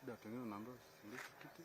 Shida tengine naambiwa silisi kiti.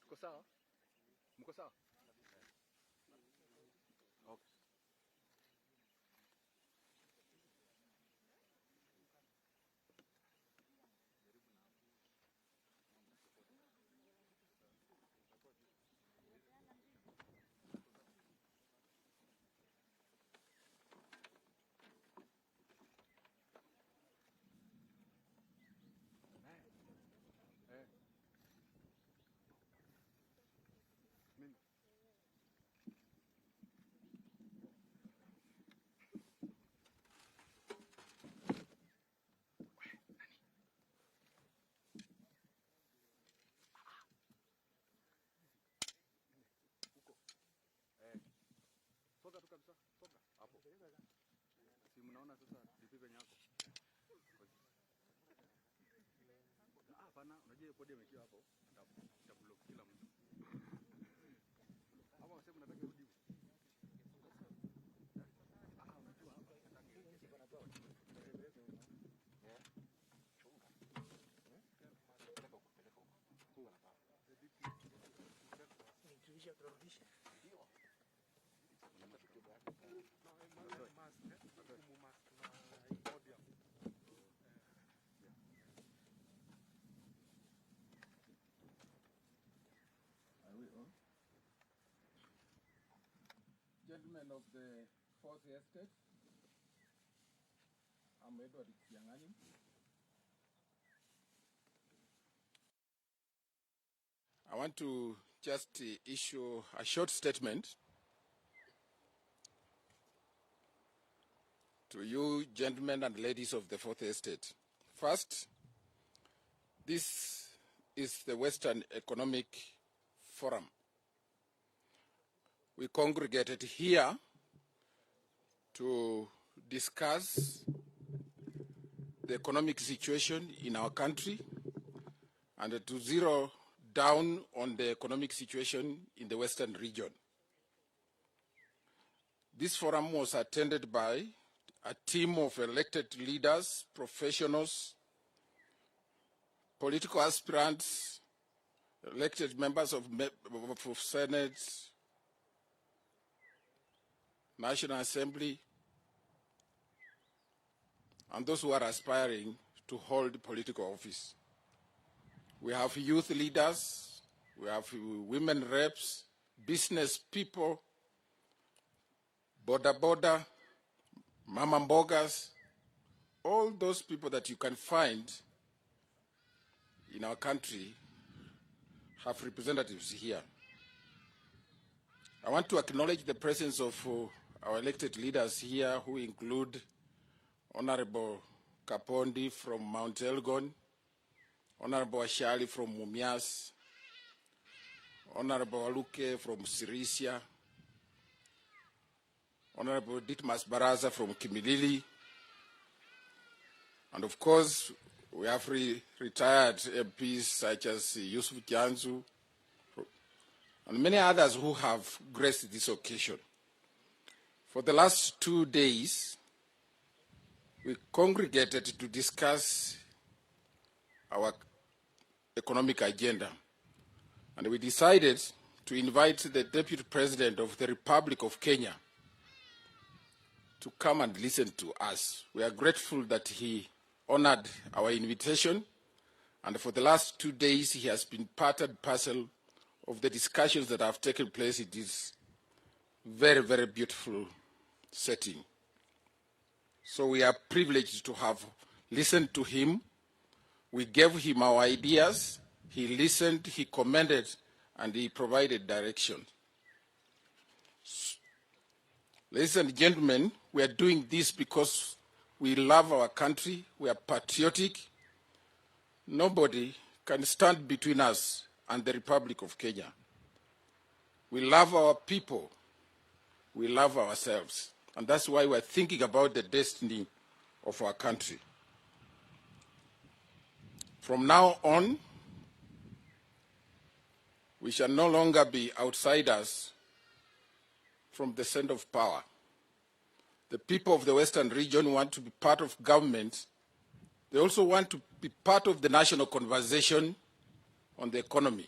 Mko sawa? Mko sawa? Okay. Mimi soga tu kabisa, soga hapo. Si mnaona sasa dipipe nyako. Hapana, unajua podium imekiwa hapo, itablock kila mtu. Hapo wasema mnataka rudi. Unajua hapa Gentlemen of the Fourth Estate, I'm Edward Kiangani. I want to just issue a short statement to you gentlemen and ladies of the Fourth Estate. First, this is the Western Economic Forum. We congregated here to discuss the economic situation in our country and to zero down on the economic situation in the Western region. This forum was attended by a team of elected leaders, professionals, political aspirants, elected members of Senate, National Assembly, and those who are aspiring to hold political office. We have youth leaders, we have women reps, business people, boda, mama mbogas, all those people that you can find in our country have representatives here. I want to acknowledge the presence of our elected leaders here, who include Honorable Kapondi from Mount Elgon, Honorable Ashali from Mumias, Honorable Aluke from Sirisia, Honorable Ditmas Baraza from Kimilili, and of course, we have retired MPs such as Yusuf Kianzu, and many others who have graced this occasion. For the last 2 days, we congregated to discuss our economic agenda, and we decided to invite the Deputy President of the Republic of Kenya to come and listen to us. We are grateful that he honored our invitation, and for the last 2 days, he has been part and parcel of the discussions that have taken place in this very, very beautiful setting. So we are privileged to have listened to him. We gave him our ideas. He listened, he commended, and he provided direction. Ladies and gentlemen, we are doing this because we love our country, we are patriotic. Nobody can stand between us and the Republic of Kenya. We love our people, we love ourselves, and that's why we're thinking about the destiny of our country. From now on, we shall no longer be outsiders from the center of power. The people of the Western region want to be part of government. They also want to be part of the national conversation on the economy.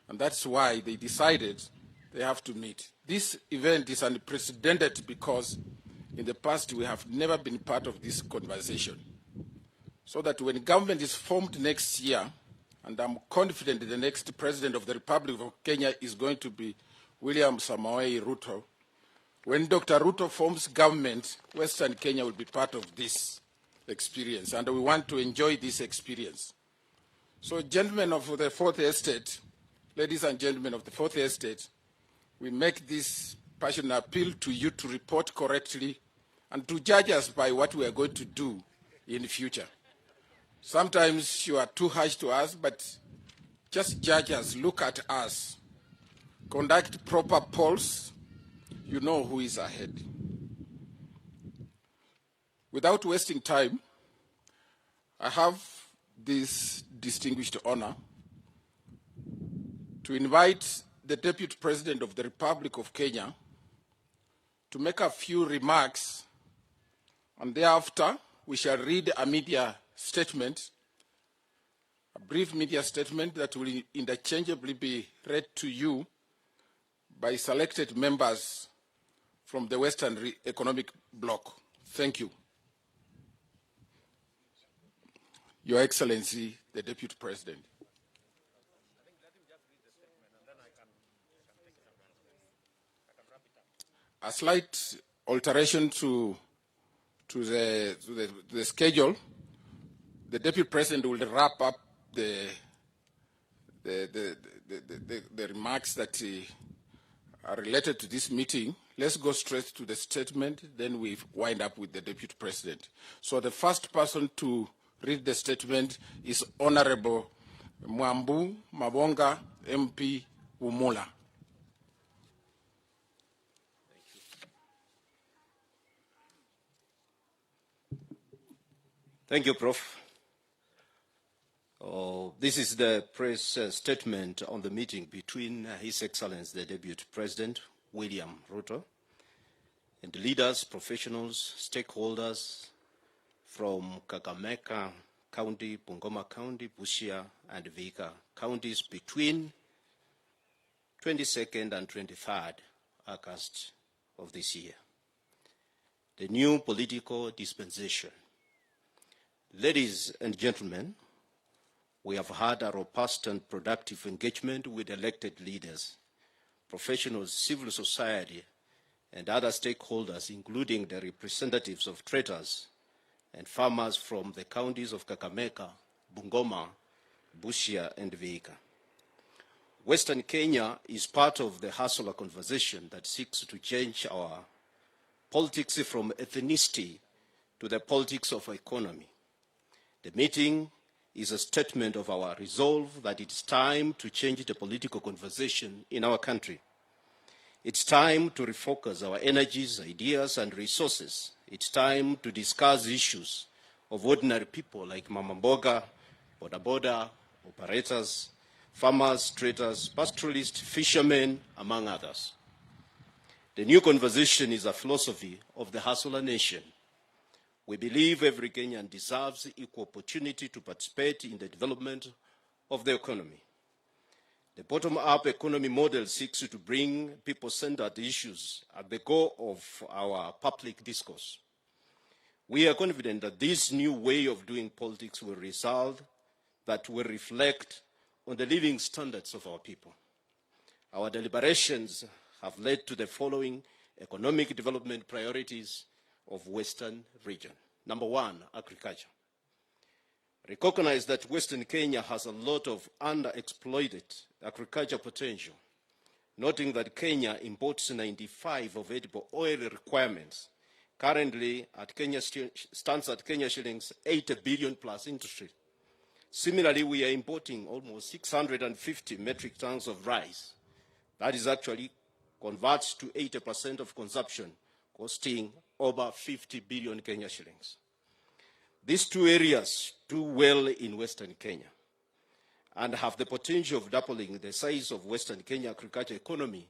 And that's why they decided they have to meet. This event is unprecedented because in the past we have never been part of this conversation. So that when government is formed next year, and I'm confident the next president of the Republic of Kenya is going to be William Samoei Ruto. When Dr. Ruto forms government, Western Kenya will be part of this experience, and we want to enjoy this experience. So, gentlemen of the Fourth Estate, ladies and gentlemen of the Fourth Estate, we make this passionate appeal to you to report correctly and to judge us by what we are going to do in the future. Sometimes you are too harsh to us, but just judge us, look at us, conduct proper polls, you know who is ahead. Without wasting time, I have this distinguished honor to invite the Deputy President of the Republic of Kenya to make a few remarks, and thereafter we shall read a media statement, a brief media statement that will interchangeably be read to you by selected members from the Western Economic Bloc. Thank you. Your Excellency, the Deputy President. A slight alteration to the schedule. The Deputy President will wrap up the remarks that are related to this meeting. Let's go straight to the statement, then we wind up with the Deputy President. So the first person to read the statement is Honorable Mwambu Mabonga, MP Umula. Thank you, Prof. This is the press statement on the meeting between His Excellency, the Deputy President, William Ruto, and leaders, professionals, stakeholders from Kakamega County, Bungoma County, Busia, and Vihiga counties between 22nd and 23rd August of this year. The new political dispensation. Ladies and gentlemen, we have had a robust and productive engagement with elected leaders, professionals, civil society, and other stakeholders, including the representatives of traders and farmers from the counties of Kakamega, Bungoma, Busia, and Vihiga. Western Kenya is part of the Hustler conversation that seeks to change our politics from ethnicity to the politics of economy. The meeting is a statement of our resolve that it's time to change the political conversation in our country. It's time to refocus our energies, ideas, and resources. It's time to discuss issues of ordinary people like Mama Mboga, Boda Boda, operators, farmers, traders, pastoralists, fishermen, among others. The new conversation is a philosophy of the hustler nation. We believe every Kenyan deserves equal opportunity to participate in the development of the economy. The bottom-up economy model seeks to bring people-centered issues at the core of our public discourse. We are confident that this new way of doing politics will result that will reflect on the living standards of our people. Our deliberations have led to the following economic development priorities of Western region. Number one, agriculture. Recognize that Western Kenya has a lot of underexploited agriculture potential, noting that Kenya imports 95% of edible oil requirements. Currently, stands at Kenya shillings 80 billion plus industry. Similarly, we are importing almost 650 metric tons of rice. That is actually converts to 80% of consumption, costing over 50 billion Kenya shillings. These two areas do well in Western Kenya and have the potential of doubling the size of Western Kenya agriculture economy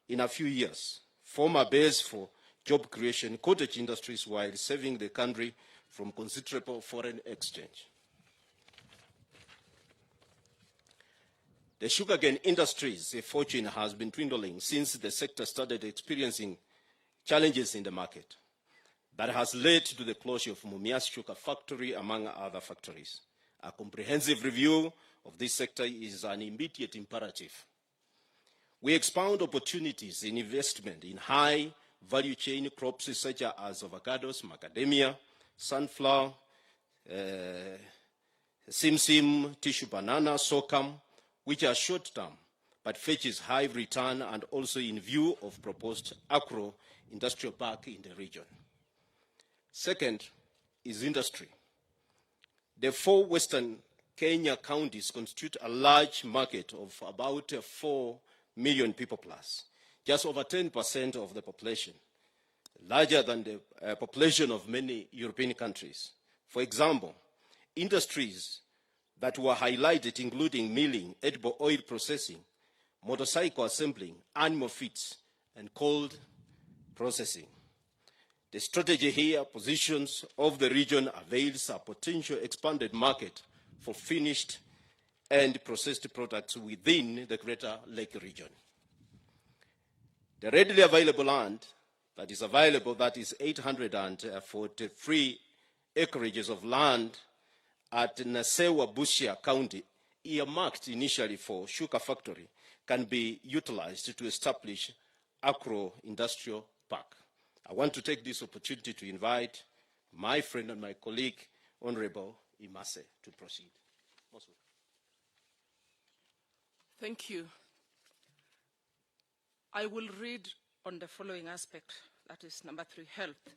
in a few years, form a base for job creation, cottage industries, while saving the country from considerable foreign exchange. The sugarcane industry's fortune has been dwindling since the sector started experiencing challenges in the market. That has led to the closure of Mumias Sugar Factory, among other factories. A comprehensive review of this sector is an immediate imperative. We expound opportunities in investment in high value chain crops such as avocados, macadamia, sunflower, simsim, tissue banana, sorghum, which are short-term but fetches high return, and also in view of proposed agro-industrial park in the region. Second is industry. The 4 Western Kenya counties constitute a large market of about 4 million people plus, just over 10% of the population, larger than the population of many European countries. For example, industries that were highlighted including milling, edible oil processing, motorcycle assembling, animal feeds, and cold processing. The strategy here positions of the region avails a potential expanded market for finished and processed products within the Greater Lake region. The readily available land that is available, that is 843 acreages of land at Nasewa, Busia County, earmarked initially for sugar factory, can be utilized to establish agro-industrial park. I want to take this opportunity to invite my friend and my colleague, Honorable Imase, to proceed. Thank you. I will read on the following aspect, that is number 3, health.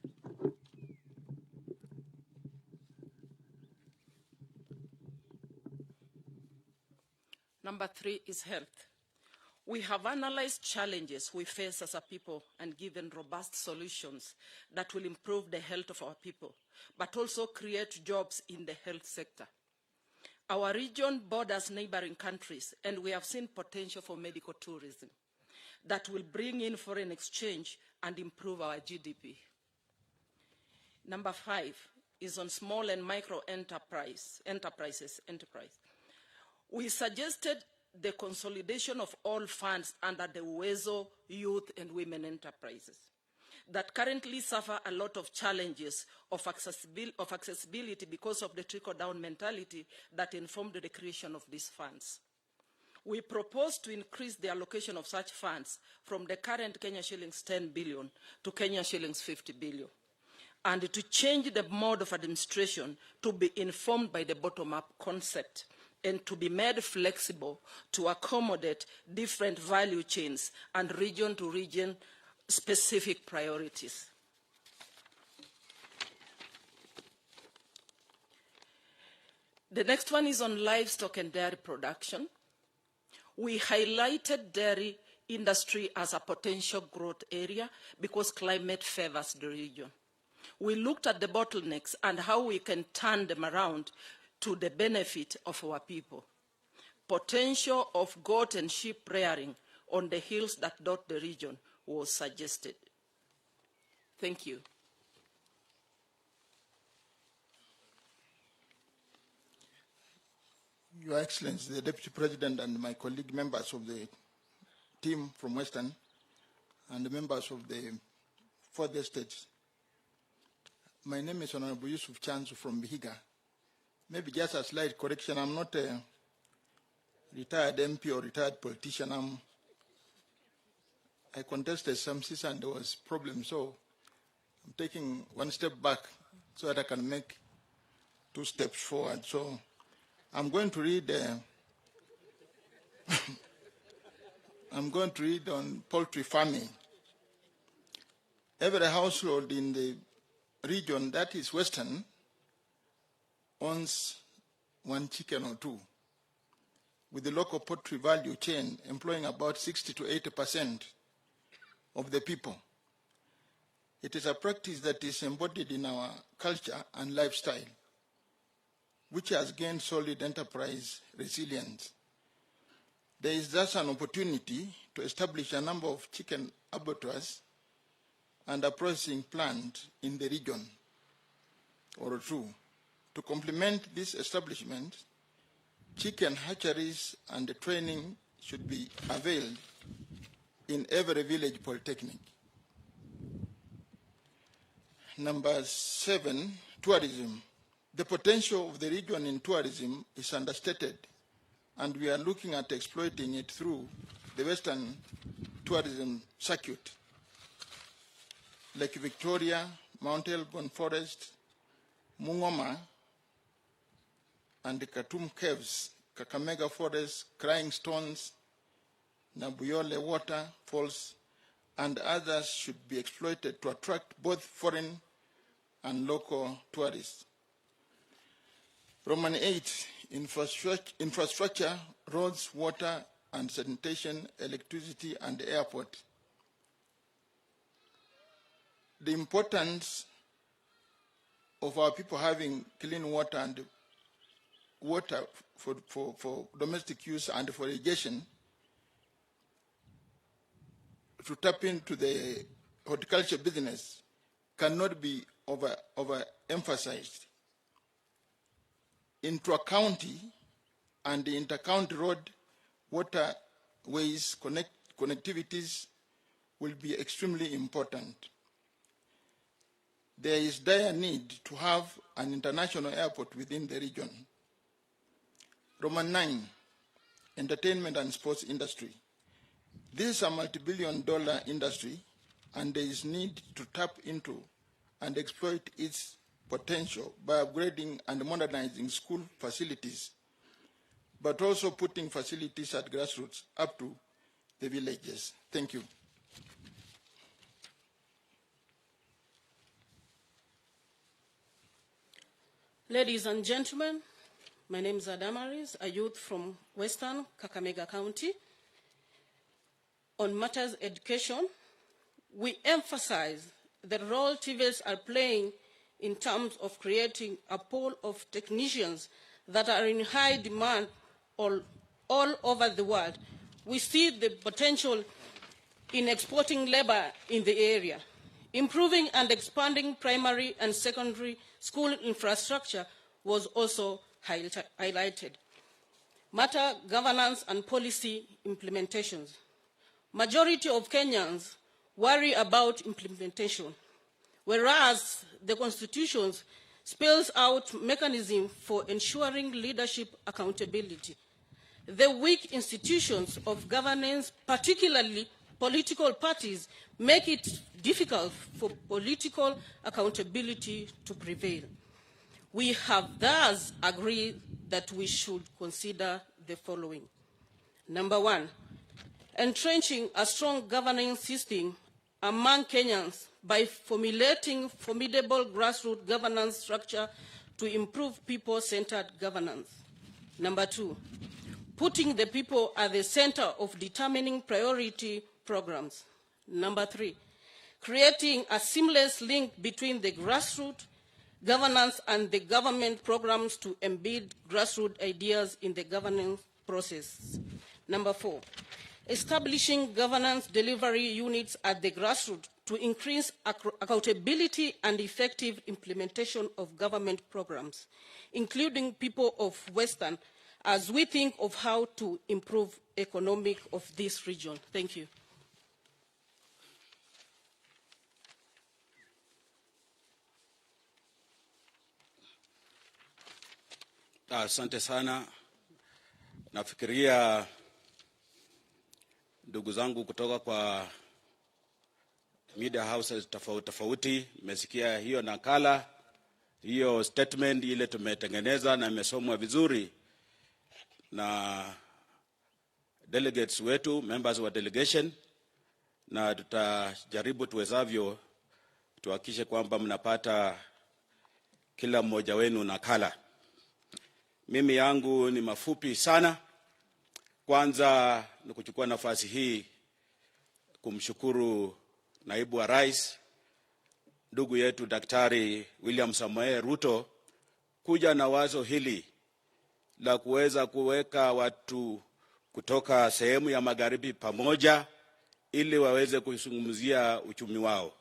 Number 3 is health. We have analyzed challenges we face as a people and given robust solutions that will improve the health of our people, but also create jobs in the health sector. Our region borders neighboring countries, and we have seen potential for medical tourism that will bring in foreign exchange and improve our GDP. Number 5 is on small and micro enterprises. We suggested the consolidation of all funds under the Uwezo Youth and Women Enterprises that currently suffer a lot of challenges of accessibility because of the trickle-down mentality that informed the creation of these funds. We propose to increase the allocation of such funds from the current Kenya shillings 10 billion to Kenya shillings 50 billion, and to change the mode of administration to be informed by the bottom-up concept and to be made flexible to accommodate different value chains and region-to-region specific priorities. The next one is on livestock and dairy production. We highlighted dairy industry as a potential growth area because climate favors the region. We looked at the bottlenecks and how we can turn them around to the benefit of our people. Potential of goat and sheep rearing on the hills that dot the region was suggested. Thank you. Your Excellency, the Deputy President and my colleague members of the team from Western and the members of the further states. My name is Honorable Yusuf Chanzu from Vihiga. Maybe just a slight correction. I'm not a retired MP or retired politician. I contested some seats and there was problems, so I'm taking one step back so that I can make 2 steps forward. So I'm going to read I'm going to read on poultry farming. Every household in the region that is Western owns 1 chicken or 2, with the local poultry value chain employing about 60 to 80% of the people. It is a practice that is embodied in our culture and lifestyle, which has gained solid enterprise resilience. There is thus an opportunity to establish a number of chicken abattoirs and a processing plant in the region, or 2. To complement this establishment, chicken hatcheries and the training should be availed in every village polytechnic. Number 7, tourism. The potential of the region in tourism is understated, and we are looking at exploiting it through the Western tourism circuit. Lake Victoria, Mount Elgon Forest, Bungoma, and the Katum Caves, Kakamega Forest, Crying Stones, Nabuyole Waterfalls, and others should be exploited to attract both foreign and local tourists. Roman 8, infrastructure, roads, water and sanitation, electricity and airport. The importance of our people having clean water and water for domestic use and for irrigation to tap into the horticulture business cannot be overemphasized. Into a county and the inter-county road waterways connectivities will be extremely important. There is dire need to have an international airport within the region. Roman 9, entertainment and sports industry. This is a multi-billion-dollar industry, and there is need to tap into and exploit its potential by upgrading and modernizing school facilities, but also putting facilities at grassroots up to the villages. Thank you. Ladies and gentlemen, my name is Adamaris, a youth from Western Kakamega County. On matters education, we emphasize the role TVETs are playing in terms of creating a pool of technicians that are in high demand all over the world. We see the potential in exporting labor in the area. Improving and expanding primary and secondary school infrastructure was also highlighted. Matter governance and policy implementations. Majority of Kenyans worry about implementation, whereas the Constitution spells out mechanism for ensuring leadership accountability. The weak institutions of governance, particularly political parties, make it difficult for political accountability to prevail. We have thus agreed that we should consider the following. Number 1, entrenching a strong governance system among Kenyans by formulating formidable grassroots governance structure to improve people-centered governance. Number 2, putting the people at the center of determining priority programs. Number 3, creating a seamless link between the grassroots governance and the government programs to embed grassroots ideas in the governance process. Number 4, establishing governance delivery units at the grassroots to increase accountability and effective implementation of government programs, including people of Western, as we think of how to improve economic of this region. Thank you. Asante sana. Nafikiria ndugu zangu kutoka kwa media houses tofauti mmesikia hiyo nakala, hiyo statement ile tumetengeneza na imesomwa vizuri na delegates wetu, members wa delegation, na tutajaribu tuwezavyo tuhakikishe kwamba mnapata kila mmoja wenu nakala. Mimi yangu ni mafupi sana. Kwanza ni kuchukua nafasi hii kumshukuru Naibu wa Rais, ndugu yetu Daktari William Samoei Ruto kuja na wazo hili la kuweza kuweka watu kutoka sehemu ya magharibi pamoja ili waweze kuzungumzia uchumi wao.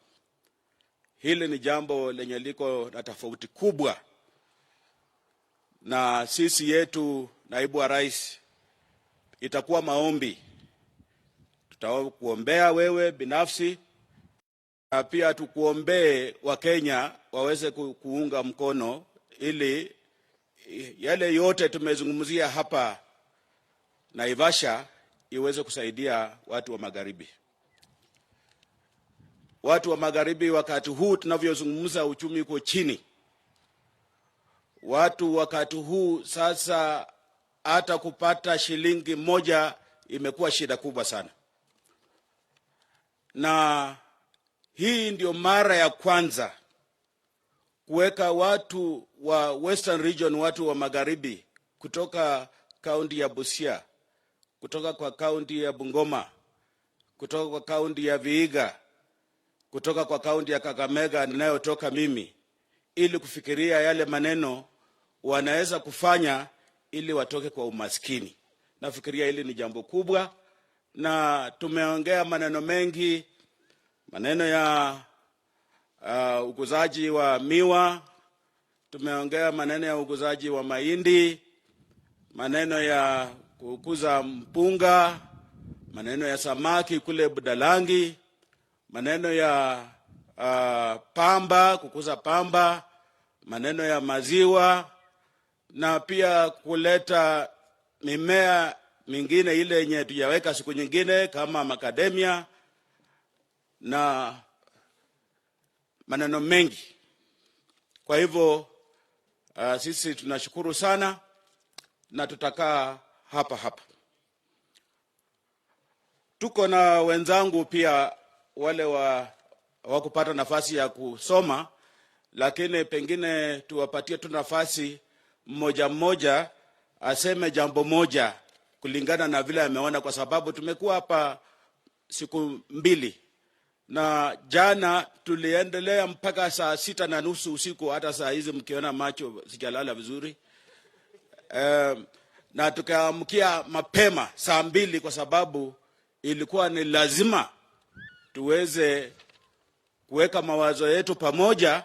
Hili ni jambo lenye liko na tofauti kubwa, na sisi yetu Naibu wa Rais itakuwa maombi. Tutakuombea wewe binafsi na pia tukuombee Wakenya waweze kuunga mkono ili yale yote tumezungumzia hapa Naivasha iweze kusaidia watu wa magharibi. Watu wa magharibi wakati huu tunavyozungumza uchumi uko chini. Watu wakati huu sasa hata kupata shilingi moja imekuwa shida kubwa sana. Na hii ndio mara ya kwanza kuweka watu wa Western Region, watu wa magharibi kutoka kaunti ya Busia, kutoka kwa kaunti ya Bungoma, kutoka kwa kaunti ya Vihiga, kutoka kwa kaunti ya Kakamega ninayotoka mimi, ili kufikiria yale maneno wanaweza kufanya ili watoke kwa umaskini. Nafikiria hili ni jambo kubwa, na tumeongea maneno mengi, maneno ya ukuzaji wa miwa, tumeongea maneno ya ukuzaji wa mahindi, maneno ya kukuza mpunga, maneno ya samaki kule Budalangi, maneno ya pamba, kukuza pamba, maneno ya maziwa, na pia kuleta mimea mingine ile yenye tujaweka siku nyingine kama macadamia na maneno mengi. Kwa hivyo sisi tunashukuru sana na tutakaa hapa. Tuko na wenzangu pia wale hawakupata nafasi ya kusoma, lakini pengine tuwapatie tu nafasi mmoja aseme jambo moja kulingana na vile ameona, kwa sababu tumekuwa hapa siku mbili na jana tuliendelea mpaka saa 6:30 usiku. Hata saa hizi mkiona macho sijalala vizuri. Na tukaamkia mapema saa 2 kwa sababu ilikuwa ni lazima tuweze kuweka mawazo yetu pamoja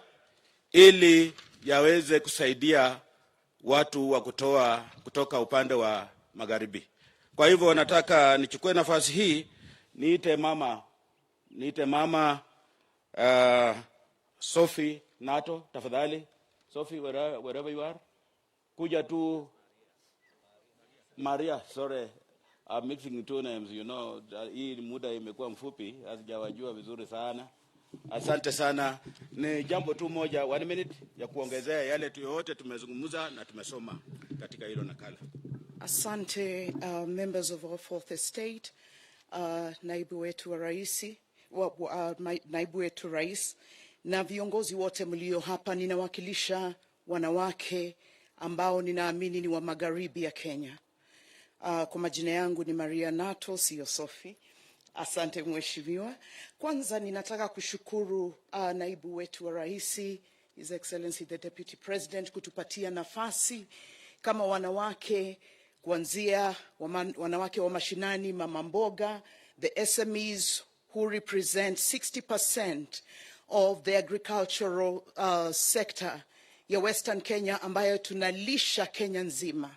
ili yaweze kusaidia watu wa kutoka upande wa magharibi. Kwa hivyo nataka nichukue nafasi hii niite mama Sophie Nato, tafadhali. Sophie, wherever you are. Kuja tu. Maria, sorry. I'm mixing two names, you know. Hii muda imekuwa mfupi, hazijawajua vizuri sana. Asante sana. Ni jambo tu moja, 1 minute ya kuongezea yale tu yote tumezungumza na tumesoma katika hilo nakala. Asante members of our fourth estate, naibu wetu wa raisi, naibu wetu rais na viongozi wote mlio hapa. Ninawakilisha wanawake ambao ninaamini ni wa magharibi ya Kenya. Kwa majina yangu ni Maria Nato, sio Sophie. Asante mheshimiwa. Kwanza ninataka kushukuru naibu wetu wa raisi, His Excellency the Deputy President, kutupatia nafasi kama wanawake kuanzia wanawake wa mashinani, mama mboga, the SMEs who represent 60% of the agricultural sector ya Western Kenya ambayo tunalisha Kenya nzima.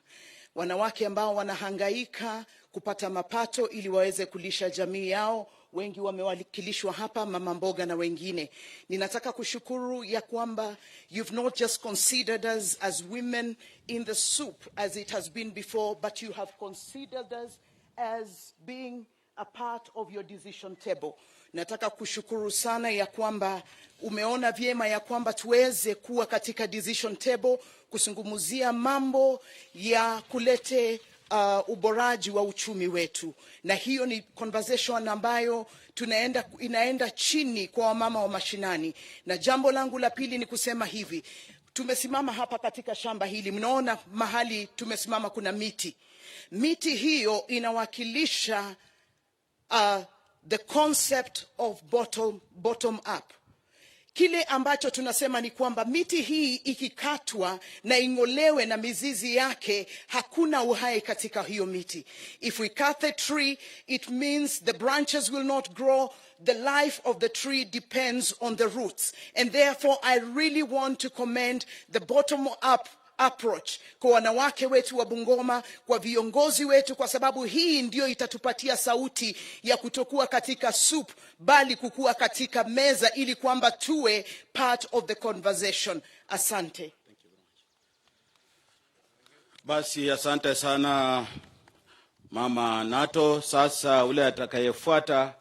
Wanawake ambao wanahangaika kupata mapato ili waweze kulisha jamii yao, wengi wamewakilishwa hapa, mama mboga na wengine. Ninataka kushukuru ya kwamba you've not just considered us as women in the soup as it has been before, but you have considered us as being a part of your decision table. Nataka kushukuru sana ya kwamba umeona vyema ya kwamba tuweze kuwa katika decision table kusungumuzia mambo ya kulete uboraji wa uchumi wetu. Na hiyo ni conversation ambayo inaenda chini kwa wamama wa mashinani. Na jambo langu la pili ni kusema hivi, tumesimama hapa katika shamba hili, mnaona mahali tumesimama kuna miti. Miti hiyo inawakilisha the concept of bottom up. Kile ambacho tunasema ni kwamba miti hii ikikatwa na ing'olewe na mizizi yake, hakuna uhai katika hiyo miti. If we cut the tree, it means the branches will not grow. The life of the tree depends on the roots. And therefore, I really want to commend the bottom-up approach kwa wanawake wetu wa Bungoma, kwa viongozi wetu, kwa sababu hii ndio itatupatia sauti ya kutokuwa katika soup, bali kukua katika meza, ili kwamba tuwe part of the conversation. Asante. Basi asante sana Mama Nato. Sasa ule atakayefuata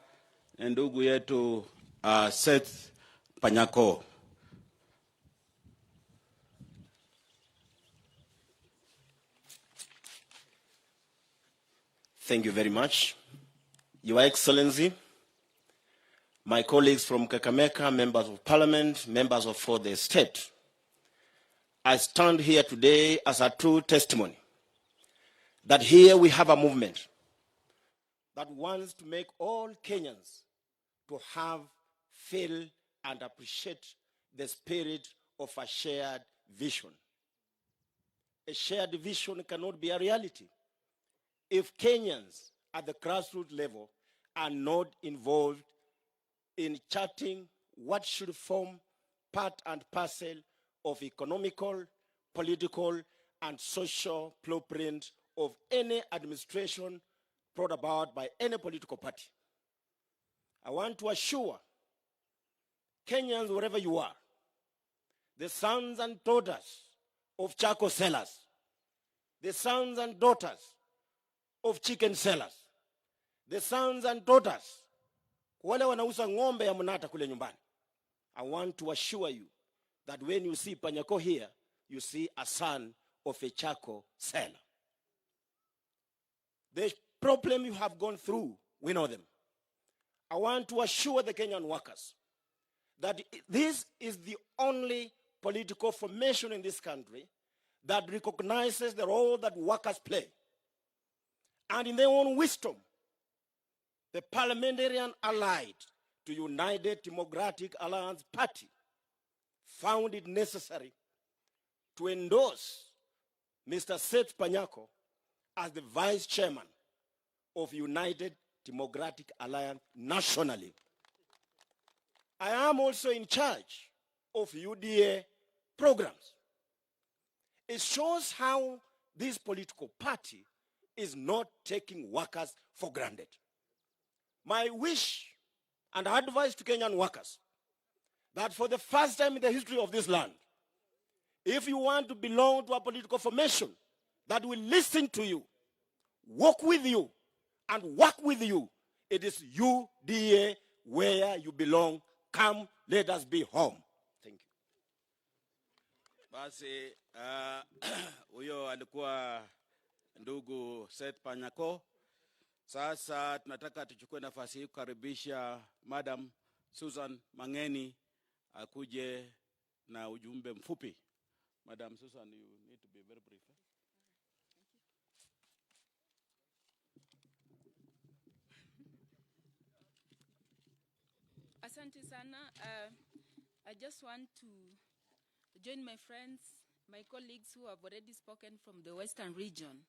ni ndugu yetu Seth Panyako. Thank you very much. Your Excellency, my colleagues from Kakamega, members of parliament, members of the state, I stand here today as a true testimony that here we have a movement that wants to make all Kenyans to have, feel, and appreciate the spirit of a shared vision. A shared vision cannot be a reality if Kenyans at the grassroots level are not involved in charting what should form part and parcel of economical, political, and social blueprint of any administration brought about by any political party. I want to assure Kenyans, wherever you are, the sons and daughters of charcoal sellers, the sons and daughters of chicken sellers, the sons and daughters wale wanauza ng'ombe ya mnata kule nyumbani. I want to assure you that when you see Panyako here, you see a son of a charcoal seller. The problem you have gone through, we know them. I want to assure the Kenyan workers that this is the only political formation in this country that recognizes the role that workers play. And in their own wisdom, the parliamentarian allied to United Democratic Alliance Party found it necessary to endorse Mr. Seth Panyako as the vice chairman of United Democratic Alliance nationally. I am also in charge of UDA programs. It shows how this political party is not taking workers for granted. My wish and advice to Kenyan workers that for the first time in the history of this land, if you want to belong to a political formation that will listen to you, work with you, and work with you, it is UDA where you belong. Come, let us be home. Thank you. Basi huyo alikuwa ndugu Seth Panyako. Sasa tunataka tuchukue nafasi hii kukaribisha Madam Susan Mangeni akuje na ujumbe mfupi. Madam Susan, you need to be very brief. Asante sana. I just want to join my friends, my colleagues who have already spoken from the Western region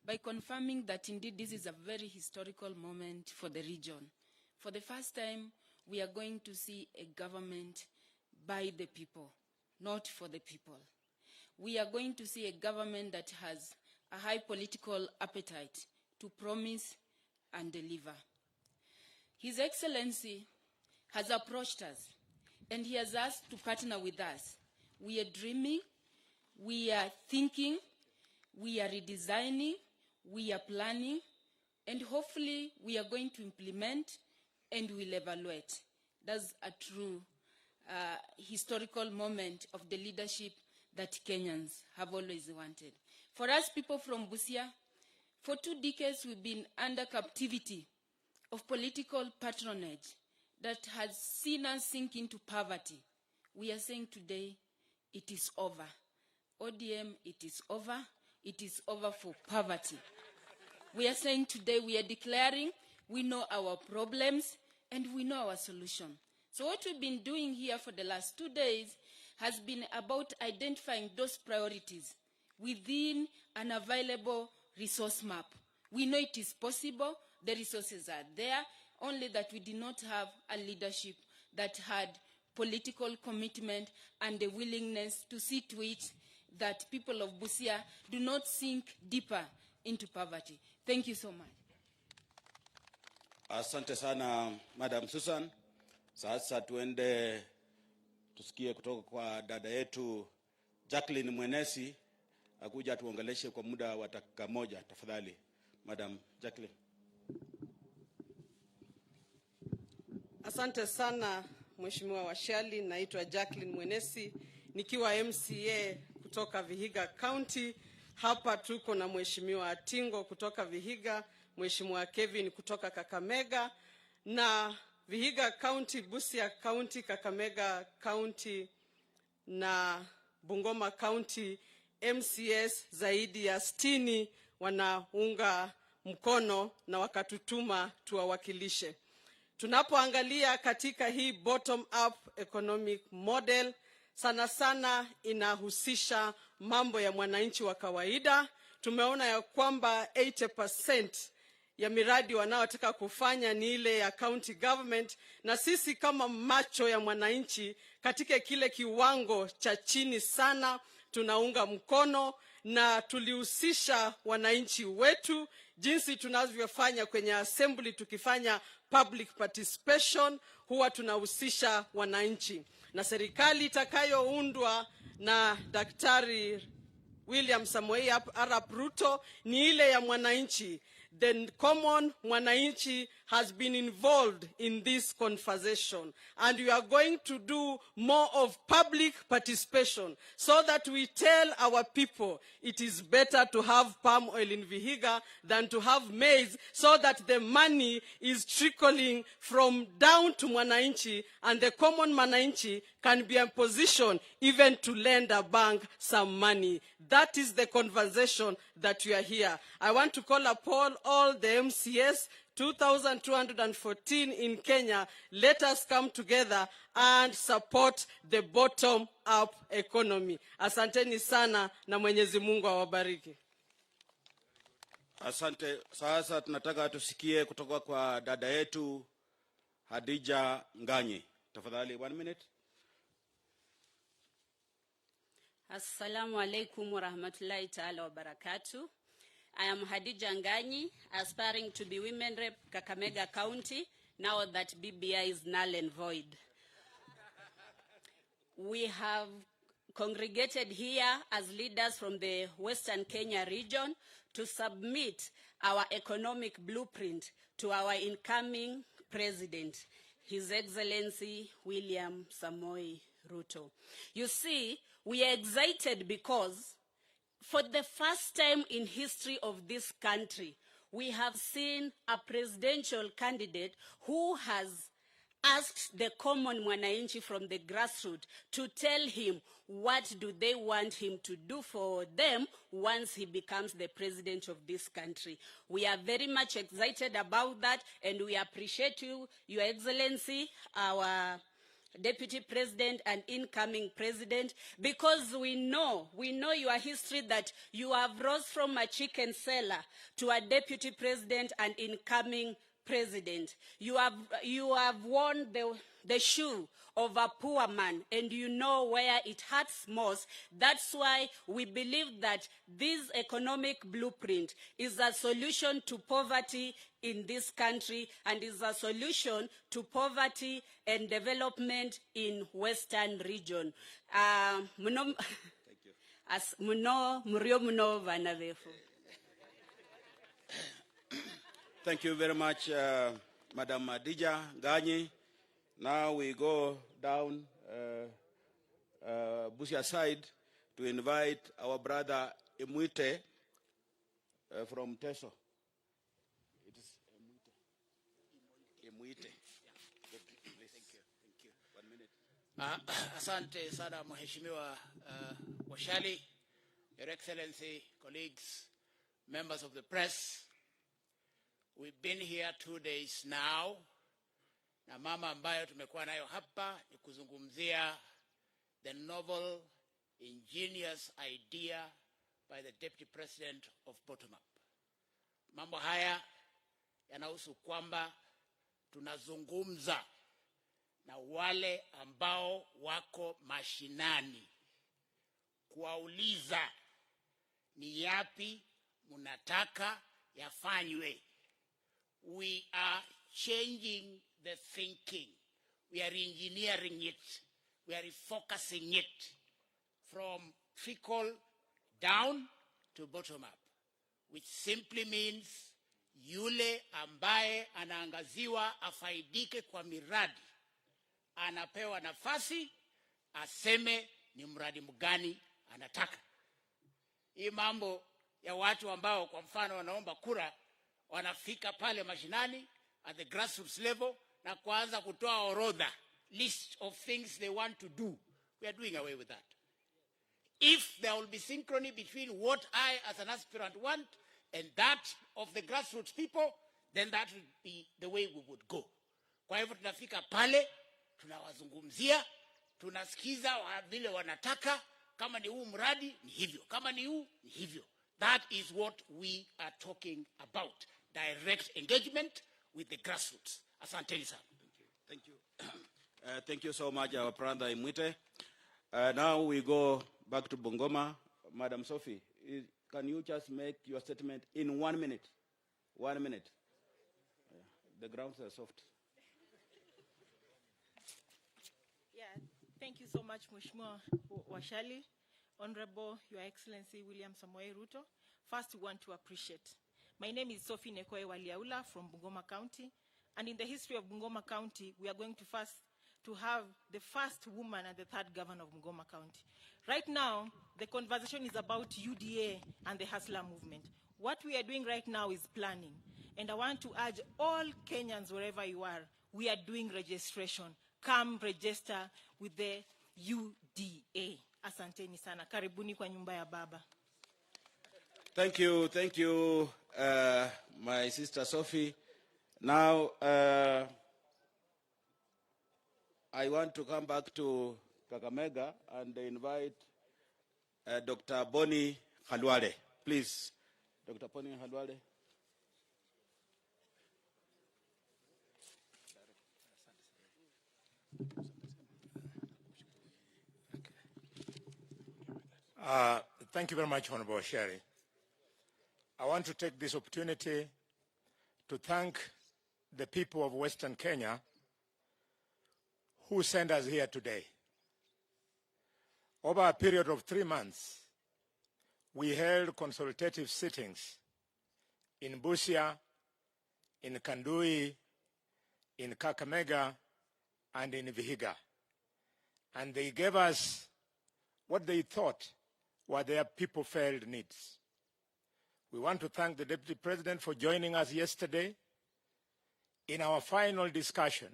by confirming that indeed this is a very historical moment for the region. For the first time, we are going to see a government by the people, not for the people. We are going to see a government that has a high political appetite to promise and deliver. His Excellency has approached us and he has asked to partner with us. We are dreaming, we are thinking, we are redesigning, we are planning, and hopefully we are going to implement and we'll evaluate. That's a true historical moment of the leadership that Kenyans have always wanted. For us people from Busia, for 2 decades we've been under captivity of political patronage that has seen us sink into poverty. We are saying today, it is over. ODM, it is over. It is over for poverty. We are saying today, we are declaring, we know our problems and we know our solution. So what we've been doing here for the last 2 days has been about identifying those priorities within an available resource map. We know it is possible, the resources are there, only that we did not have a leadership that had political commitment and the willingness to see to it that people of Busia do not sink deeper into poverty. Thank you so much. Asante sana, Madam Susan. Sasa tuende tusikie kutoka kwa dada yetu Jacqueline Mwenesi, akuja tuongeleshe kwa muda wa dakika moja, tafadhali. Madam Jacqueline. Asante sana Mheshimiwa Washali, naitwa Jacqueline Mwenesi nikiwa MCA kutoka Vihiga County. Hapa tuko na Mheshimiwa Atingo kutoka Vihiga, Mheshimiwa Kevin kutoka Kakamega, na Vihiga County, Busia County, Kakamega County na Bungoma County MCS zaidi ya 60 wanaunga mkono na wakatutuma tuwawakilishe. Tunapoangalia katika hii bottom up economic model, sana sana inahusisha mambo ya mwananchi wa kawaida. Tumeona ya kwamba 80% ya miradi wanaotaka kufanya ni ile ya county government, na sisi kama macho ya mwananchi katika kile kiwango cha chini sana tunaunga mkono, na tulihusisha wananchi wetu jinsi tunavyofanya kwenye assembly. Tukifanya public participation huwa tunahusisha wananchi, na serikali itakayoundwa na Daktari William Samoei Arap Ruto ni ile ya mwananchi. The common mwananchi has been involved in this conversation, and we are going to do more of public participation so that we tell our people it is better to have palm oil in Vihiga than to have maize, so that the money is trickling from down to mwananchi, and the common mwananchi can be in position even to lend a bank some money. That is the conversation that we are here. I want to call upon all the MCS, 2,214 in Kenya. Let us come together and support the bottom-up economy. Asanteni sana na Mwenyezi Mungu awabariki. Asante. Sasa tunataka tusikie kutoka kwa dada yetu Hadija Nganyi. Tafadhali, 1 minute. Assalamu alaikum wa rahmatullahi ta'ala wa barakatuh. I am Hadija Nganyi, aspiring to be Women Rep Kakamega County, now that BBI is null and void. We have congregated here as leaders from the Western Kenya region to submit our economic blueprint to our incoming president, His Excellency William Samoei Ruto. You see, we are excited because for the first time in history of this country, we have seen a presidential candidate who has asked the common mwananchi from the grassroots to tell him what do they want him to do for them once he becomes the president of this country. We are very much excited about that, and we appreciate you, Your Excellency, our Deputy President and incoming President, because we know your history, that you have rose from a chicken seller to a Deputy President and incoming President. You have worn the shoe of a poor man, and you know where it hurts most. That's why we believe that this economic blueprint is a solution to poverty in this country and is a solution to poverty and development in Western region. Thank you. As muno murio muno vanavefu. Thank you very much, Madam Adija Ganyi. Now we go down Busia side to invite our brother Imwite from Teso. It is Imwite. Please. Thank you. 1 minute. Asante sana Mheshimiwa Washali, Your Excellency, colleagues, members of the press. We've been here 2 days now, na mama ambayo tumekuwa nayo hapa ni kuzungumzia the novel, ingenious idea by the Deputy President of Bottom-up. Mambo haya yanahusu kwamba tunazungumza na wale ambao wako mashinani, kuwauliza ni yapi mnataka yafanywe. We are changing the thinking. We are engineering it. We are refocusing it from trickle down to bottom up, which simply means yule ambaye anaangaziwa afaidike kwa miradi anapewa nafasi aseme ni mradi mgani anataka. Hii mambo ya watu ambao kwa mfano wanaomba kura wanafika pale mashinani at the grassroots level na kuanza kutoa orodha, list of things they want to do. We are doing away with that. If there will be synchrony between what I as an aspirant want and that of the grassroots people, then that would be the way we would go. Kwa hivyo tunafika pale, tunawazungumzia, tunasikiza vile wanataka, kama ni huu mradi ni hivyo, kama ni huu ni hivyo. That is what we are talking about. Direct engagement with the grassroots. Asanteni sana. Thank you. Thank you so much, our brother Imwite. Now we go back to Bungoma. Madam Sophie, can you just make your statement in 1 minute? 1 minute. The grounds are soft. Yeah, thank you so much, Mheshimiwa Washali. Honorable Your Excellency William Samoei Ruto. First, we want to appreciate. My name is Sophie Nekoe Waliaula from Bungoma County. And in the history of Bungoma County, we are going to have the first woman and the third governor of Bungoma County. Right now, the conversation is about UDA and the Hustler movement. What we are doing right now is planning. And I want to urge all Kenyans, wherever you are, we are doing registration. Come register with the UDA. Asanteni sana. Karibuni kwa nyumba ya baba. Thank you, my sister Sophie. Now, I want to come back to Kakamega and invite Dr. Boni Khalwale. Please, Dr. Boni Khalwale. Thank you very much, Honorable Sherry. I want to take this opportunity to thank the people of Western Kenya who sent us here today. Over a period of 3 months, we held consultative sittings in Busia, in Kandui, in Kakamega, and in Vihiga. And they gave us what they thought were their people-felt needs. We want to thank the Deputy President for joining us yesterday in our final discussion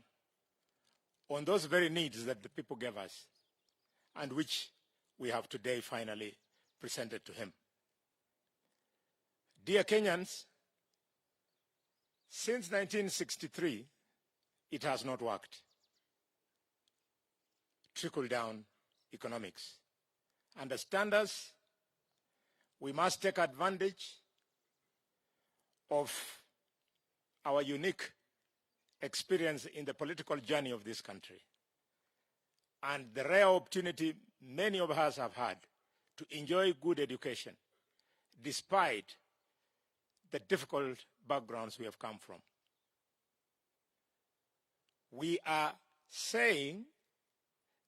on those very needs that the people gave us and which we have today finally presented to him. Dear Kenyans, since 1963, it has not worked. trickle-down economics. Understand us, we must take advantage of our unique experience in the political journey of this country and the rare opportunity many of us have had to enjoy good education despite the difficult backgrounds we have come from. We are saying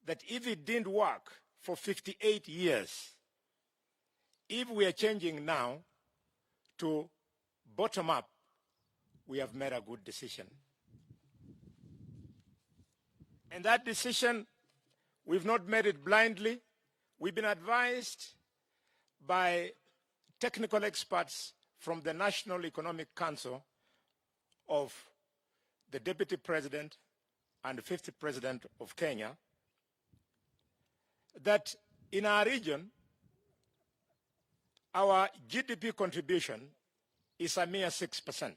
that if it didn't work for 58 years, if we are changing now to bottom up, we have made a good decision. And that decision, we've not made it blindly. We've been advised by technical experts from the National Economic Council of the Deputy President and the 50th President of Kenya that in our region, our GDP contribution is a mere 6%.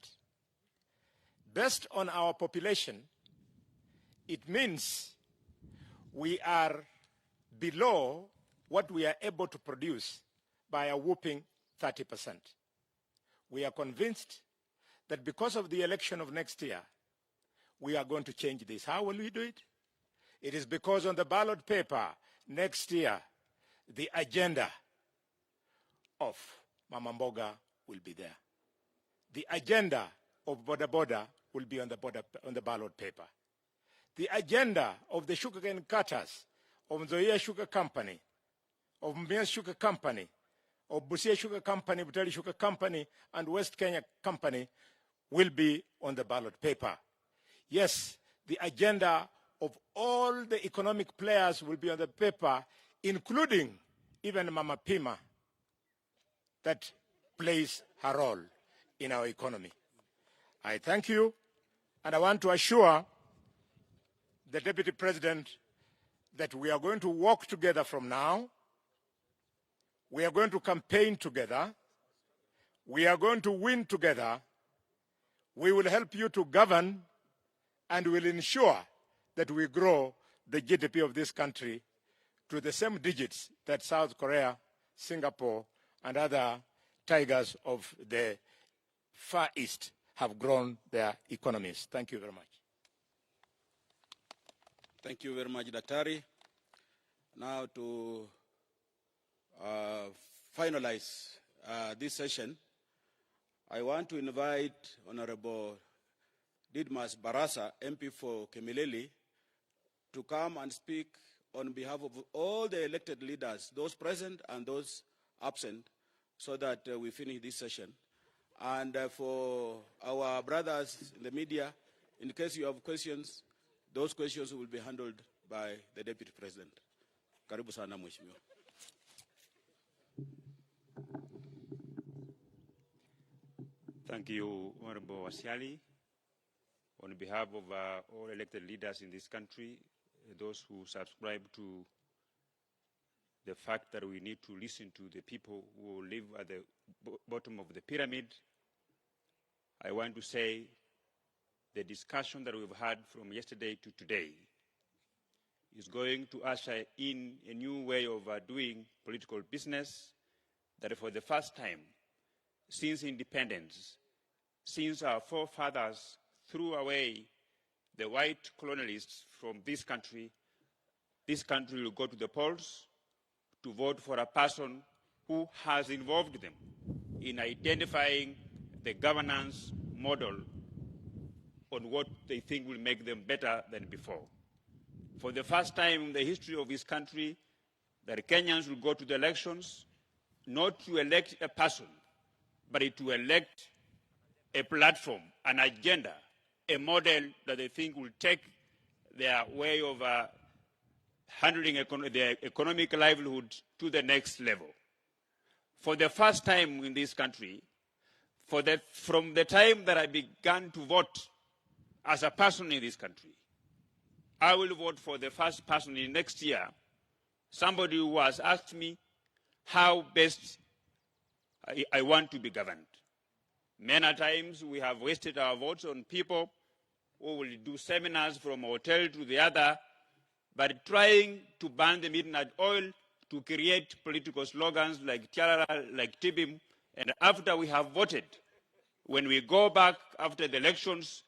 Based on our population, it means we are below what we are able to produce by a whopping 30%. We are convinced that because of the election of next year, we are going to change this. How will we do it? It is because on the ballot paper next year, the agenda of Mama Mboga will be there. The agenda of Boda Boda will be on the ballot paper. The agenda of the sugarcane cutters, of Nzoia Sugar Company, of Mbeya Sugar Company, of Busia Sugar Company, Butali Sugar Company, and West Kenya Company will be on the ballot paper. Yes, the agenda of all the economic players will be on the paper, including even Mama Pima, that plays her role in our economy. I thank you, and I want to assure the Deputy President that we are going to work together from now. We are going to campaign together. We are going to win together. We will help you to govern, and will ensure that we grow the GDP of this country to the same digits that South Korea, Singapore, and other tigers of the Far East have grown their economies. Thank you very much. Thank you very much, Daktari. Now to finalize this session, I want to invite Honorable Didmas Barasa, MP for Kimilili, to come and speak on behalf of all the elected leaders, those present and those absent, so that we finish this session. And for our brothers in the media, in case you have questions, those questions will be handled by the Deputy President. Karibu sana Mheshimiwa. Thank you, Honorable Wasiali. On behalf of all elected leaders in this country, those who subscribe to the fact that we need to listen to the people who live at the bottom of the pyramid, I want to say the discussion that we've had from yesterday to today is going to usher in a new way of doing political business that for the first time since independence, since our forefathers threw away the white colonialists from this country will go to the polls to vote for a person who has involved them in identifying the governance model on what they think will make them better than before. For the first time in the history of this country, that Kenyans will go to the elections not to elect a person, but to elect a platform, an agenda, a model that they think will take their way of handling their economic livelihood to the next level. For the first time in this country, from the time that I began to vote as a person in this country, I will vote for the first person in next year, somebody who has asked me how best I want to be governed. Many times we have wasted our votes on people who will do seminars from a hotel to the other, but trying to ban the midnight oil to create political slogans like Tiarara, like Tibim, and after we have voted, when we go back after the elections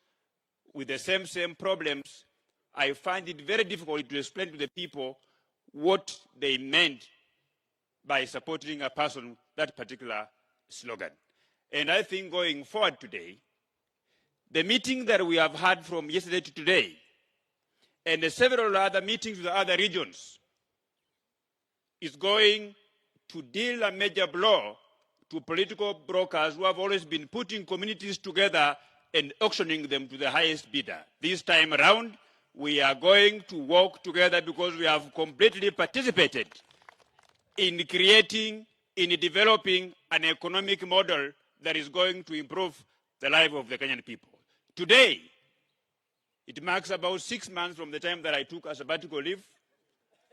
with the same problems, I find it very difficult to explain to the people what they meant by supporting a person, that particular slogan. And I think going forward today, the meeting that we have had from yesterday to today, and several other meetings with other regions, is going to deal a major blow to political brokers who have always been putting communities together and auctioning them to the highest bidder. This time around, we are going to work together because we have completely participated in creating, in developing an economic model that is going to improve the life of the Kenyan people. Today, it marks about 6 months from the time that I took a sabbatical leave.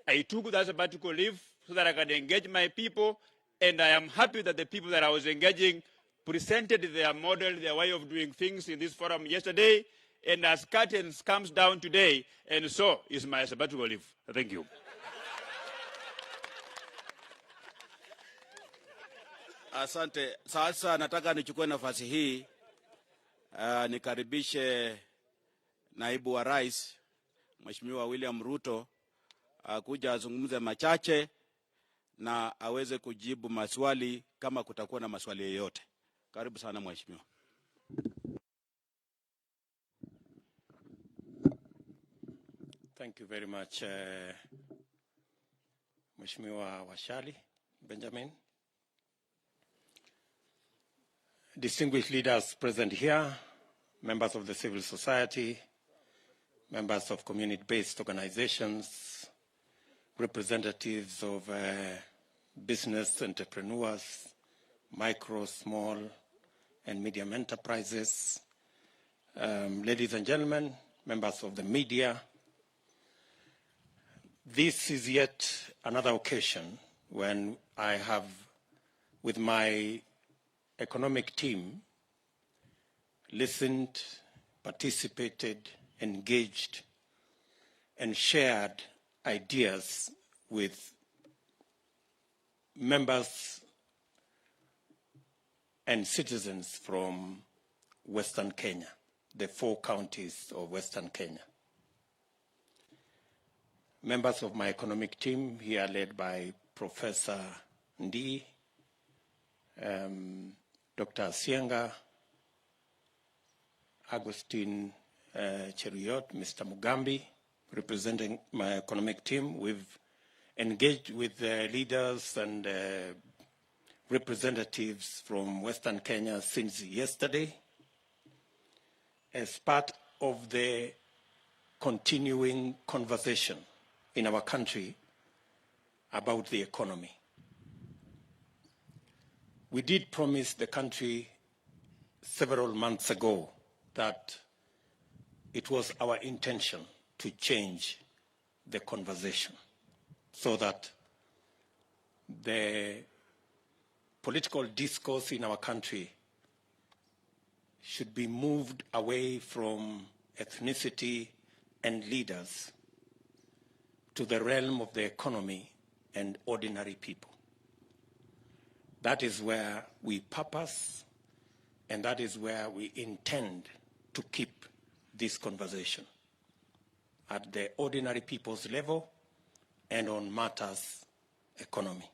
I took that sabbatical leave so that I can engage my people, and I am happy that the people that I was engaging presented their model, their way of doing things in this forum yesterday, and as curtains comes down today, and so is my sabbatical leave. Thank you. Asante. Sasa nataka nichukue nafasi hii nikaribishe naibu wa rais Mheshimiwa William Ruto kuja azungumze machache na aweze kujibu maswali kama kutakuwa na maswali yoyote. Karibu sana Mheshimiwa. Thank you very much, Mheshimiwa Washali Benjamin. Distinguished leaders present here, members of the civil society, members of community-based organizations, representatives of business entrepreneurs, micro, small, and medium enterprises, ladies and gentlemen, members of the media. This is yet another occasion when I have, with my economic team, listened, participated, engaged, and shared ideas with members and citizens from Western Kenya, the 4 counties of Western Kenya. Members of my economic team here led by Professor Ndi, Dr. Sienga, Agustin Cheruyot, Mr. Mugambi, representing my economic team. We've engaged with leaders and representatives from Western Kenya since yesterday as part of the continuing conversation in our country about the economy. We did promise the country several months ago that it was our intention to change the conversation so that the political discourse in our country should be moved away from ethnicity and leaders to the realm of the economy and ordinary people. That is where we purpose, and that is where we intend to keep this conversation, at the ordinary people's level and on matters economy.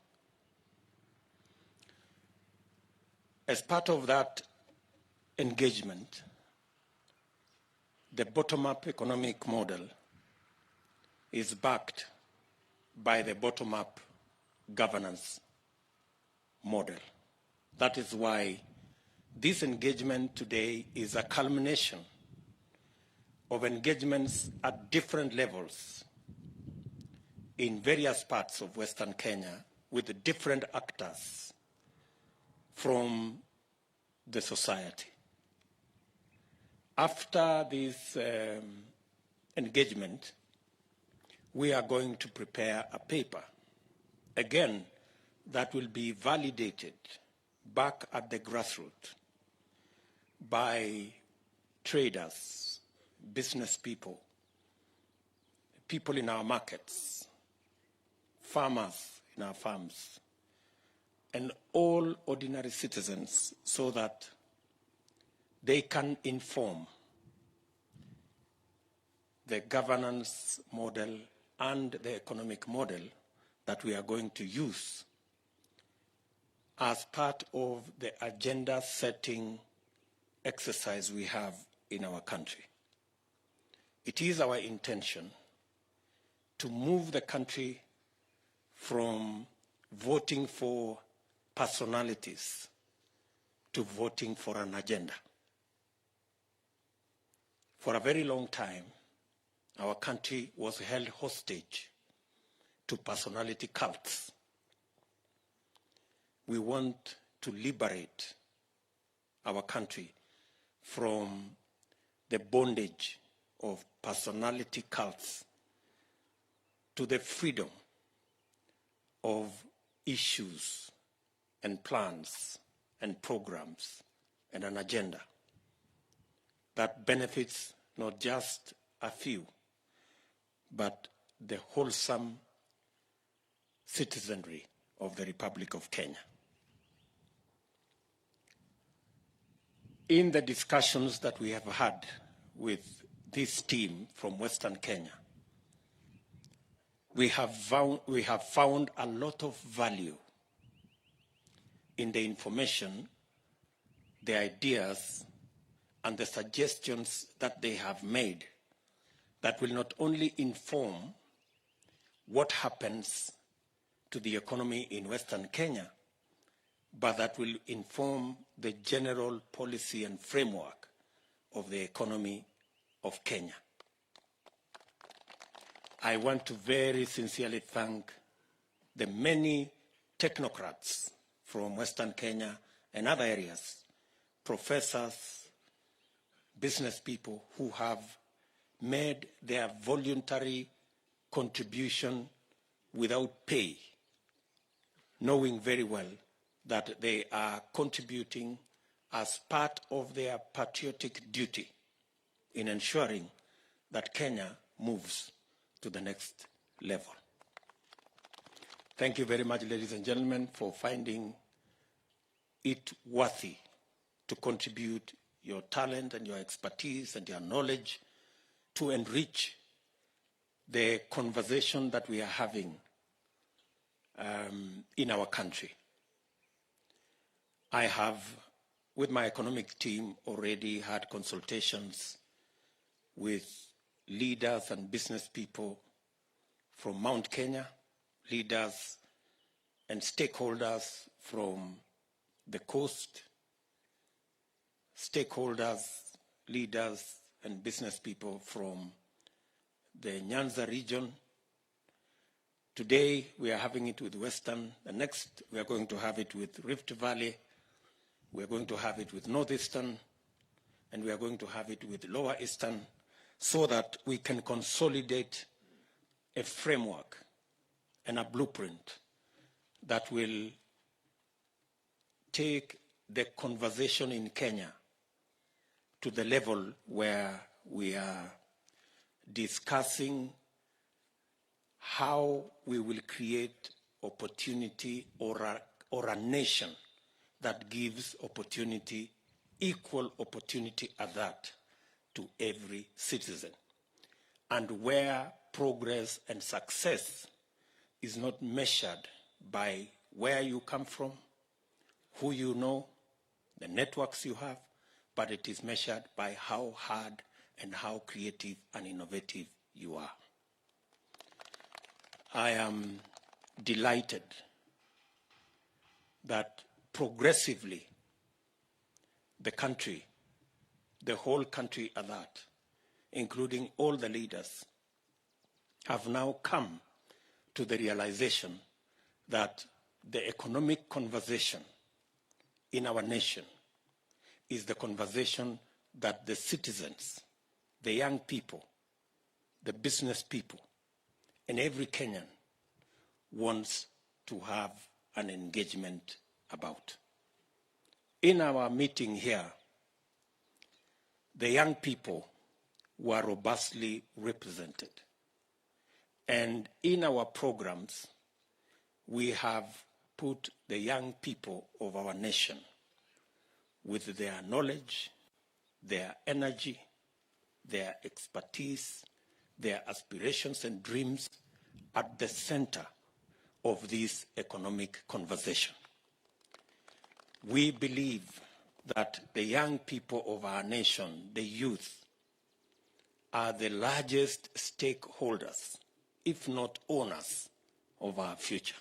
As part of that engagement, the bottom-up economic model is backed by the bottom-up governance model. That is why this engagement today is a culmination of engagements at different levels in various parts of Western Kenya with different actors from the society. After this engagement, we are going to prepare a paper, again, that will be validated back at the grassroots by traders, business people, people in our markets, farmers in our farms, and all ordinary citizens so that they can inform the governance model and the economic model that we are going to use as part of the agenda setting exercise we have in our country. It is our intention to move the country from voting for personalities to voting for an agenda. For a very long time, our country was held hostage to personality cults. We want to liberate our country from the bondage of personality cults to the freedom of issues and plans and programs and an agenda that benefits not just a few, but the wholesome citizenry of the Republic of Kenya. In the discussions that we have had with this team from Western Kenya, we have found a lot of value in the information, the ideas, and the suggestions that they have made that will not only inform what happens to the economy in Western Kenya, but that will inform the general policy and framework of the economy of Kenya. I want to very sincerely thank the many technocrats from Western Kenya and other areas, professors, business people who have made their voluntary contribution without pay, knowing very well that they are contributing as part of their patriotic duty in ensuring that Kenya moves to the next level. Thank you very much, ladies and gentlemen, for finding it worthy to contribute your talent and your expertise and your knowledge to enrich the conversation that we are having in our country. I have, with my economic team, already had consultations with leaders and business people from Mount Kenya, leaders and stakeholders from the coast, stakeholders, leaders and business people from the Nyanza region. Today we are having it with Western, the next we are going to have it with Rift Valley, we are going to have it with Northeastern, and we are going to have it with Lower Eastern, so that we can consolidate a framework and a blueprint that will take the conversation in Kenya to the level where we are discussing how we will create opportunity or a nation that gives opportunity, equal opportunity at that, to every citizen. And where progress and success is not measured by where you come from, who you know, the networks you have, but it is measured by how hard and how creative and innovative you are. I am delighted that progressively the country, the whole country at that, including all the leaders, have now come to the realization that the economic conversation in our nation is the conversation that the citizens, the young people, the business people, and every Kenyan wants to have an engagement about. In our meeting here, the young people were robustly represented. And in our programs, we have put the young people of our nation with their knowledge, their energy, their expertise, their aspirations and dreams at the center of this economic conversation. We believe that the young people of our nation, the youth, are the largest stakeholders, if not owners, of our future.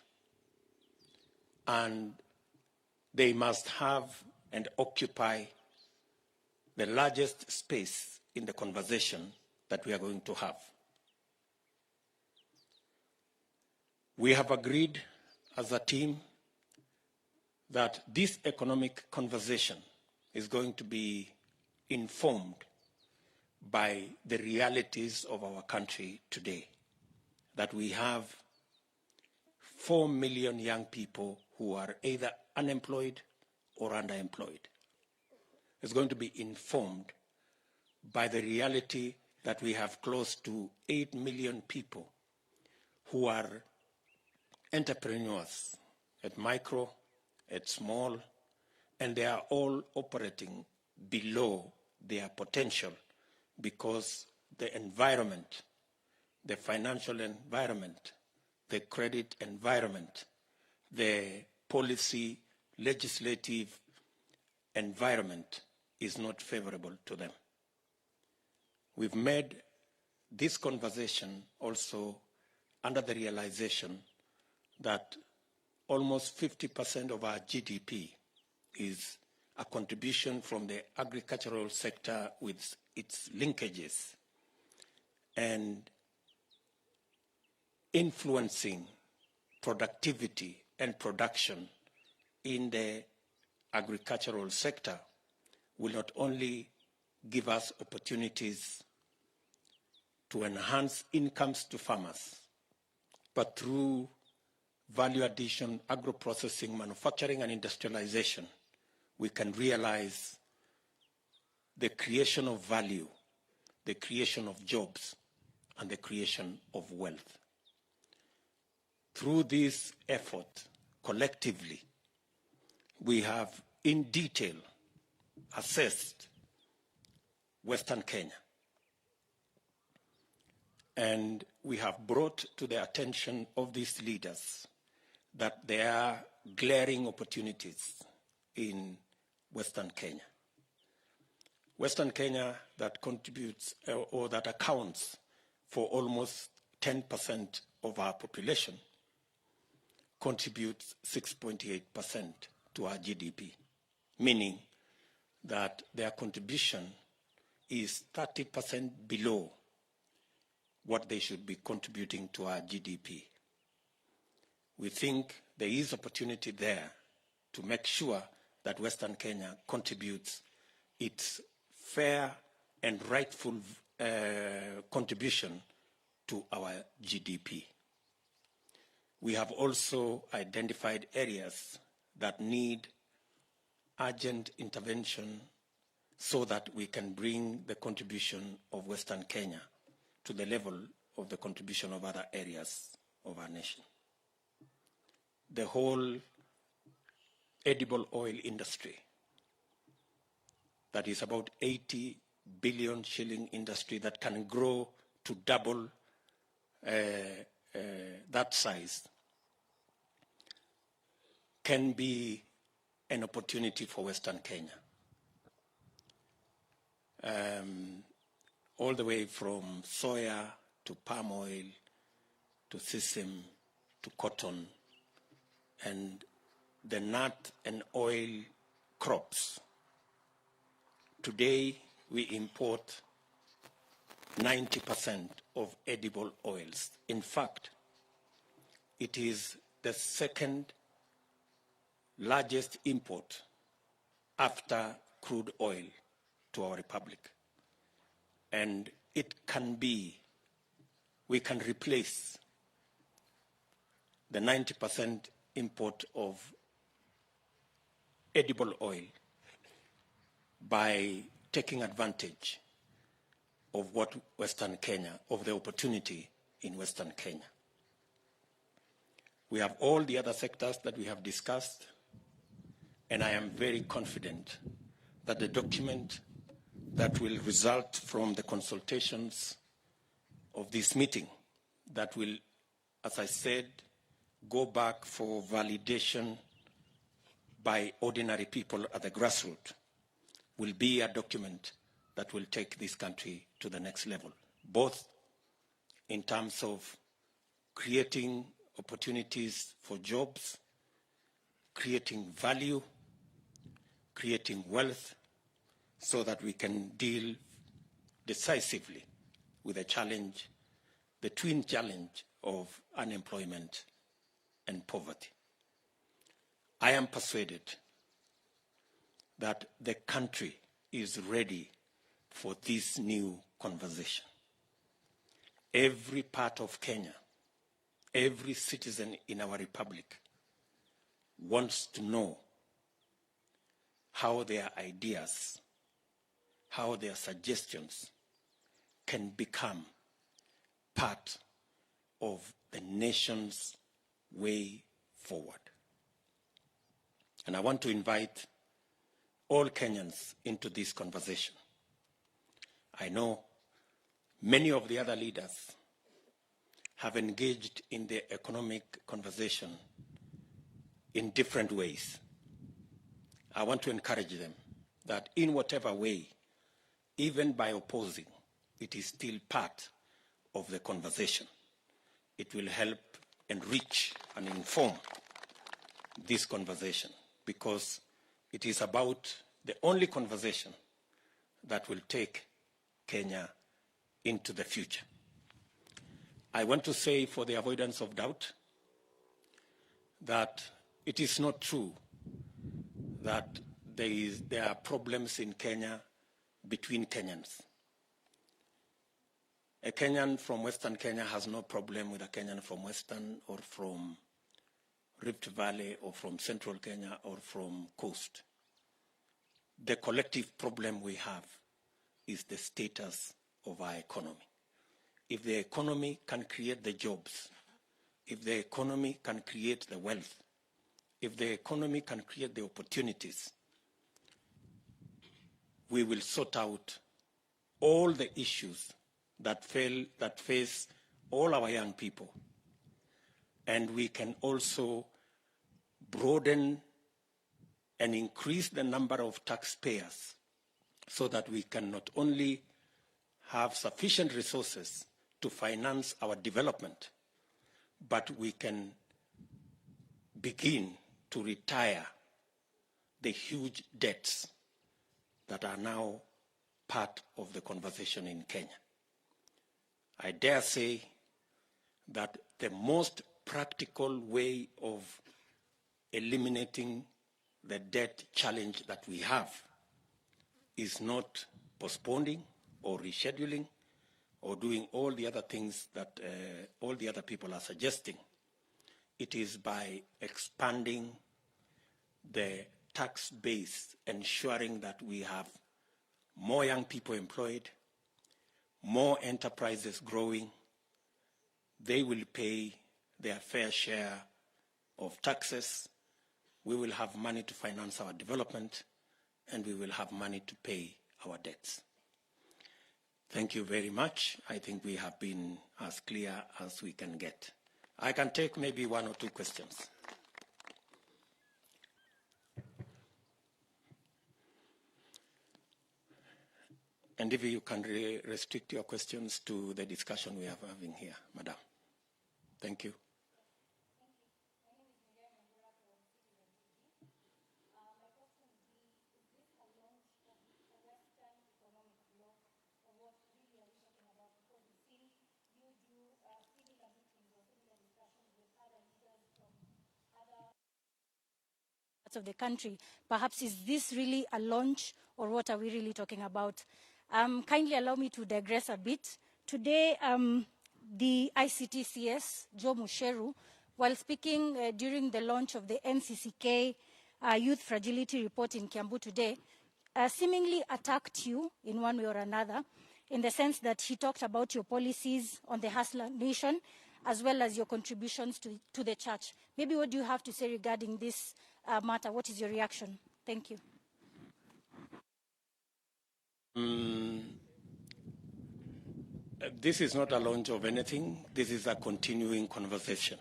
And they must have and occupy the largest space in the conversation that we are going to have. We have agreed as a team that this economic conversation is going to be informed by the realities of our country today, that we have 4 million young people who are either unemployed or underemployed. It's going to be informed by the reality that we have close to 8 million people who are entrepreneurs at micro, at small, and they are all operating below their potential because the environment, the financial environment, the credit environment, the policy, legislative environment is not favorable to them. We've made this conversation also under the realization that almost 50% of our GDP is a contribution from the agricultural sector with its linkages and influencing productivity and production in the agricultural sector will not only give us opportunities to enhance incomes to farmers, but through value addition, agro-processing, manufacturing, and industrialization, we can realize the creation of value, the creation of jobs, and the creation of wealth. Through this effort, collectively, we have in detail assessed Western Kenya. And we have brought to the attention of these leaders that there are glaring opportunities in Western Kenya. Western Kenya that contributes or that accounts for almost 10% of our population contributes 6.8% to our GDP, meaning that their contribution is 30% below what they should be contributing to our GDP. We think there is opportunity there to make sure that Western Kenya contributes its fair and rightful contribution to our GDP. We have also identified areas that need urgent intervention so that we can bring the contribution of Western Kenya to the level of the contribution of other areas of our nation. The whole edible oil industry, that is about 80 billion shilling industry that can grow to double that size, can be an opportunity for Western Kenya. All the way from soya to palm oil to sesame to cotton and the nut and oil crops. Today we import 90% of edible oils. In fact, it is the second largest import after crude oil to our republic. And it can be, we can replace the 90% import of edible oil by taking advantage of what Western Kenya, of the opportunity in Western Kenya. We have all the other sectors that we have discussed, and I am very confident that the document that will result from the consultations of this meeting, that will, as I said, go back for validation by ordinary people at the grassroots, will be a document that will take this country to the next level, both in terms of creating opportunities for jobs, creating value, creating wealth, so that we can deal decisively with the challenge, the twin challenge of unemployment and poverty. I am persuaded that the country is ready for this new conversation. Every part of Kenya, every citizen in our republic wants to know how their ideas, how their suggestions can become part of the nation's way forward. And I want to invite all Kenyans into this conversation. I know many of the other leaders have engaged in the economic conversation in different ways. I want to encourage them that in whatever way, even by opposing, it is still part of the conversation. It will help enrich and inform this conversation, because it is about the only conversation that will take Kenya into the future. I want to say, for the avoidance of doubt, that it is not true that there are problems in Kenya between Kenyans. A Kenyan from Western Kenya has no problem with a Kenyan from Western or from Rift Valley or from Central Kenya or from Coast. The collective problem we have is the status of our economy. If the economy can create the jobs, if the economy can create the wealth, if the economy can create the opportunities, we will sort out all the issues that face all our young people. And we can also broaden and increase the number of taxpayers so that we can not only have sufficient resources to finance our development, but we can begin to retire the huge debts that are now part of the conversation in Kenya. I dare say that the most practical way of eliminating the debt challenge that we have is not postponing or rescheduling or doing all the other things that all the other people are suggesting. It is by expanding the tax base, ensuring that we have more young people employed, more enterprises growing. They will pay their fair share of taxes. We will have money to finance our development, and we will have money to pay our debts. Thank you very much. I think we have been as clear as we can get. I can take maybe one or two questions. And if you can restrict your questions to the discussion we are having here, Madam. Thank you. Of the country. Perhaps is this really a launch, or what are we really talking about? Kindly allow me to digress a bit. Today, the ICTCS, Joe Musheru, while speaking during the launch of the NCCK Youth Fragility Report in Kiambu today, seemingly attacked you in one way or another. in the sense that he talked about your policies on the Hustler Nation, as well as your contributions to the church. Maybe what do you have to say regarding this matter? What is your reaction? Thank you. This is not a launch of anything. This is a continuing conversation.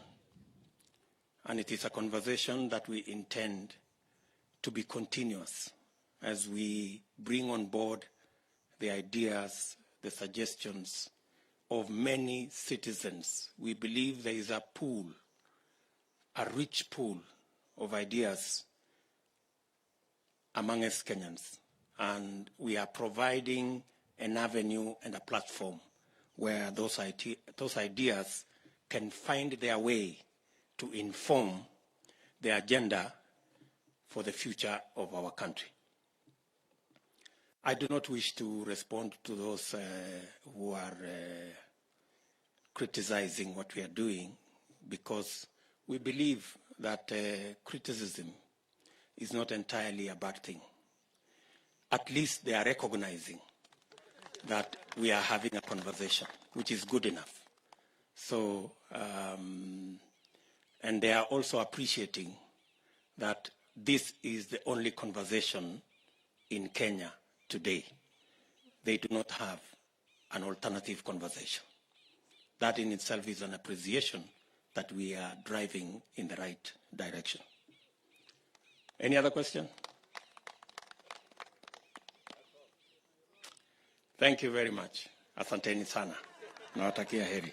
And it is a conversation that we intend to be continuous as we bring on board the ideas, the suggestions of many citizens. We believe there is a pool, a rich pool of ideas among us Kenyans. And we are providing an avenue and a platform where those ideas can find their way to inform the agenda for the future of our country. I do not wish to respond to those who are criticizing what we are doing, because we believe that criticism is not entirely a bad thing. At least they are recognizing that we are having a conversation, which is good enough. So, and they are also appreciating that this is the only conversation in Kenya today. They do not have an alternative conversation. That in itself is an appreciation that we are driving in the right direction. Any other question? Thank you very much. Asanteni sana. Nawatakia heri.